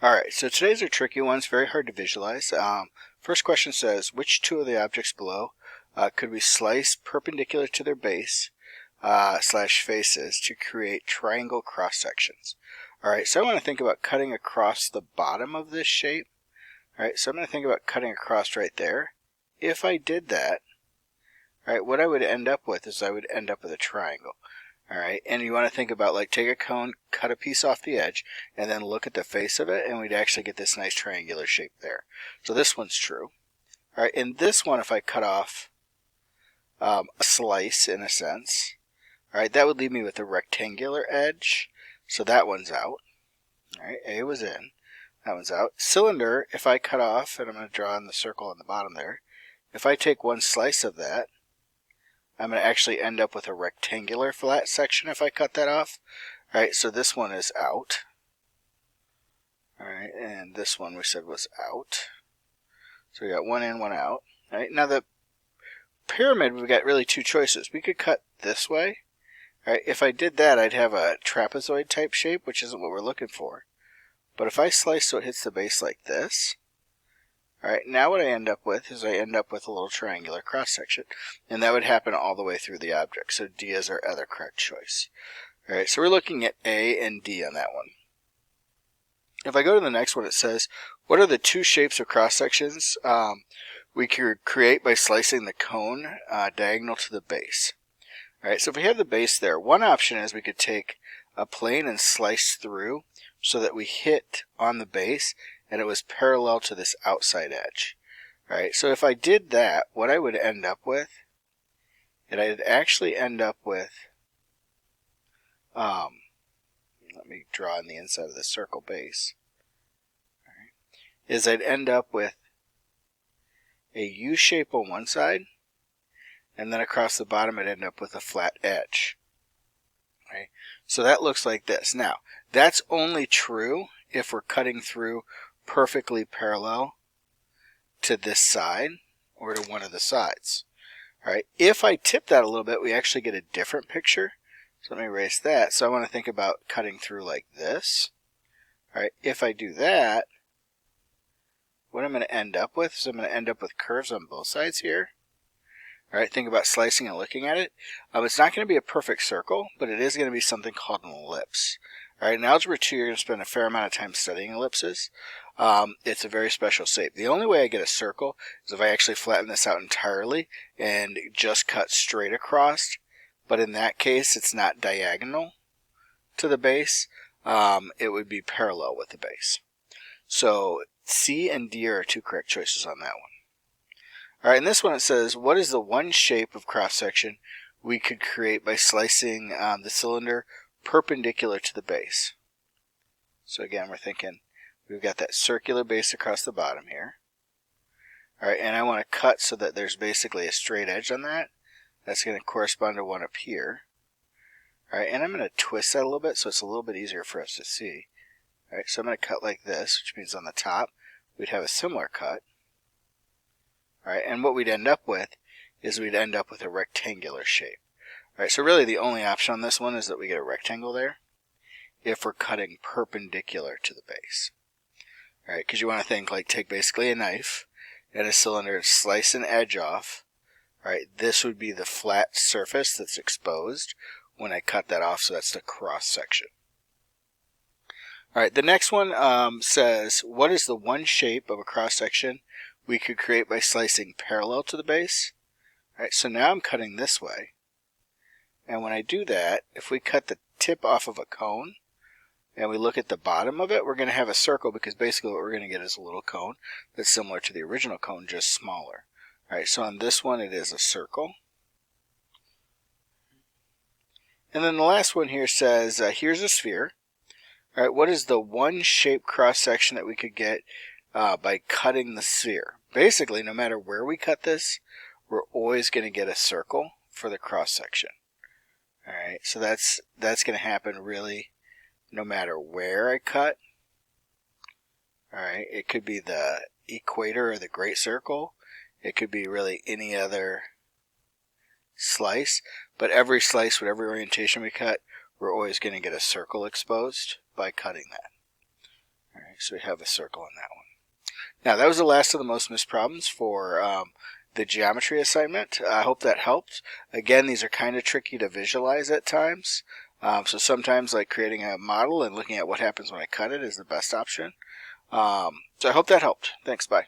Alright, so today's are tricky ones, very hard to visualize. First question says, which two of the objects below could we slice perpendicular to their base slash faces to create triangle cross sections? Alright, so I want to think about cutting across the bottom of this shape. Alright, so I'm going to think about cutting across right there. If I did that, alright, what I would end up with is I would end up with a triangle. Alright, and you want to think about, like, take a cone, cut a piece off the edge, and then look at the face of it, and we'd actually get this nice triangular shape there. So this one's true. Alright, in this one, if I cut off a slice, in a sense, alright, that would leave me with a rectangular edge. So that one's out. Alright, A was in. That one's out. Cylinder, if I cut off, and I'm going to draw in the circle on the bottom there, if I take one slice of that, I'm going to actually end up with a rectangular flat section if I cut that off. Alright, so this one is out. Alright, and this one we said was out. So we got one in, one out. Alright, now the pyramid, we've got really two choices. We could cut this way. Alright, if I did that, I'd have a trapezoid type shape, which isn't what we're looking for. But if I slice so it hits the base like this, alright, now what I end up with is I end up with a little triangular cross section. And that would happen all the way through the object. So D is our other correct choice. Alright, so we're looking at A and D on that one. If I go to the next one, it says, what are the two shapes of cross sections we could create by slicing the cone diagonal to the base? Alright, so if we have the base there, one option is we could take a plane and slice through so that we hit on the base and it was parallel to this outside edge. Alright, so if I did that, what I would end up with, and I'd actually end up with, let me draw on the inside of the circle base, alright, is I'd end up with a U shape on one side, and then across the bottom I'd end up with a flat edge. Right? So that looks like this. Now, that's only true if we're cutting through perfectly parallel to this side or to one of the sides. All right. If I tip that a little bit, we actually get a different picture. So let me erase that. So I want to think about cutting through like this. All right. If I do that, what I'm going to end up with is I'm going to end up with curves on both sides here. All right, think about slicing and looking at it. It's not going to be a perfect circle, but it is going to be something called an ellipse. All right, in Algebra 2, you're going to spend a fair amount of time studying ellipses. It's a very special shape. The only way I get a circle is if I actually flatten this out entirely and just cut straight across. But in that case, it's not diagonal to the base. It would be parallel with the base. So C and D are our two correct choices on that one. Alright, in this one it says, what is the one shape of cross section we could create by slicing the cylinder perpendicular to the base? So again, we're thinking we've got that circular base across the bottom here. Alright, and I want to cut so that there's basically a straight edge on that. That's going to correspond to one up here. Alright, and I'm going to twist that a little bit so it's a little bit easier for us to see. Alright, so I'm going to cut like this, which means on the top we'd have a similar cut. Alright, and what we'd end up with is we'd end up with a rectangular shape. Alright, so really the only option on this one is that we get a rectangle there if we're cutting perpendicular to the base. Alright, because you want to think like take basically a knife and a cylinder and slice an edge off. Alright, this would be the flat surface that's exposed when I cut that off, so that's the cross section. Alright, the next one says, what is the one shape of a cross section we could create by slicing parallel to the base? Alright, so now I'm cutting this way. And when I do that, if we cut the tip off of a cone and we look at the bottom of it, we're going to have a circle because basically what we're going to get is a little cone that's similar to the original cone, just smaller. Alright, so on this one it is a circle. And then the last one here says, here's a sphere. Alright, what is the one shape cross section that we could get by cutting the sphere? Basically, no matter where we cut this, we're always going to get a circle for the cross section. Alright, so that's going to happen really no matter where I cut. Alright, it could be the equator or the great circle. It could be really any other slice. But every slice, whatever orientation we cut, we're always going to get a circle exposed by cutting that. Alright, So we have a circle on that one. Now that was the last of the most missed problems for the geometry assignment. I hope that helped. Again, these are kind of tricky to visualize at times. So sometimes like creating a model and looking at what happens when I cut it is the best option. So I hope that helped. Thanks, bye.